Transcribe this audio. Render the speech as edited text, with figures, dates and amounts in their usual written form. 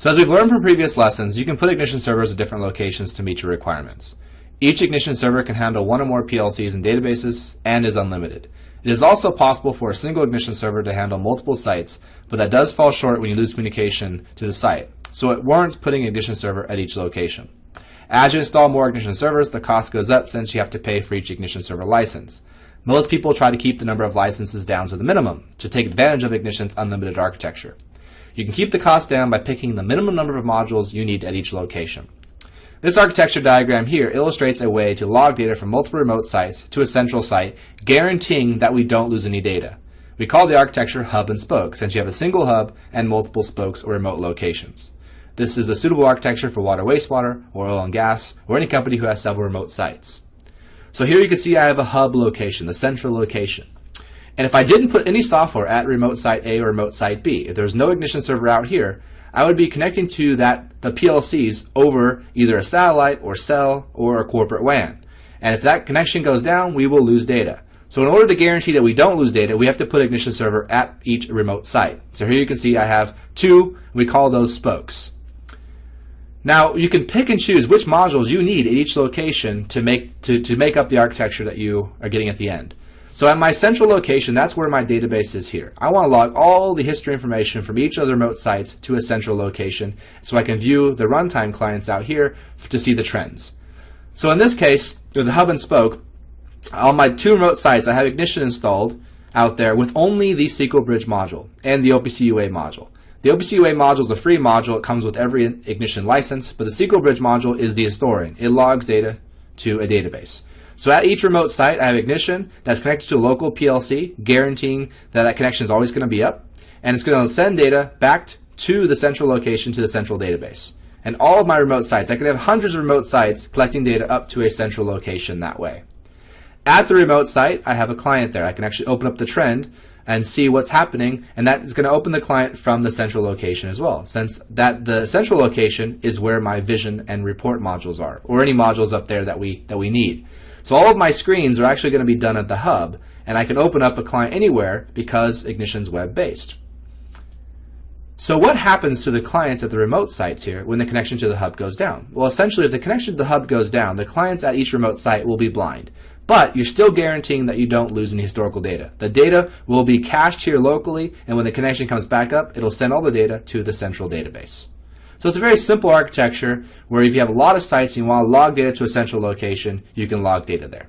So as we've learned from previous lessons, you can put Ignition servers at different locations to meet your requirements. Each Ignition server can handle one or more PLCs and databases and is unlimited. It is also possible for a single Ignition server to handle multiple sites, but that does fall short when you lose communication to the site, so it warrants putting an Ignition server at each location. As you install more Ignition servers, the cost goes up since you have to pay for each Ignition server license. Most people try to keep the number of licenses down to the minimum to take advantage of Ignition's unlimited architecture. You can keep the cost down by picking the minimum number of modules you need at each location. This architecture diagram here illustrates a way to log data from multiple remote sites to a central site, guaranteeing that we don't lose any data. We call the architecture hub and spoke, since you have a single hub and multiple spokes or remote locations. This is a suitable architecture for water, wastewater, or oil and gas, or any company who has several remote sites. So here you can see I have a hub location, the central location. And if I didn't put any software at remote site A or remote site B, if there's no Ignition server out here, I would be connecting to the PLCs over either a satellite or cell or a corporate WAN. And if that connection goes down, we will lose data. So in order to guarantee that we don't lose data, we have to put Ignition server at each remote site. So here you can see I have two, we call those spokes. Now you can pick and choose which modules you need at each location to make up the architecture that you are getting at the end. So at my central location, that's where my database is here. I want to log all the history information from each of the remote sites to a central location so I can view the runtime clients out here to see the trends. So in this case, with the hub and spoke, on my two remote sites, I have Ignition installed out there with only the SQL Bridge module and the OPC UA module. The OPC UA module is a free module. It comes with every Ignition license, but the SQL Bridge module is the historian. It logs data to a database. So at each remote site, I have Ignition that's connected to a local PLC, guaranteeing that that connection is always going to be up, and it's going to send data back to the central location, to the central database. And all of my remote sites, I could have hundreds of remote sites collecting data up to a central location that way. At the remote site, I have a client there. I can actually open up the trend and see what's happening, and that is going to open the client from the central location as well, since that the central location is where my vision and report modules are, or any modules up there that we need. So all of my screens are actually going to be done at the hub, and I can open up a client anywhere because Ignition's web-based. So what happens to the clients at the remote sites here when the connection to the hub goes down? Well, essentially, if the connection to the hub goes down, the clients at each remote site will be blind. But you're still guaranteeing that you don't lose any historical data. The data will be cached here locally, and when the connection comes back up, it'll send all the data to the central database. So it's a very simple architecture where if you have a lot of sites and you want to log data to a central location, you can log data there.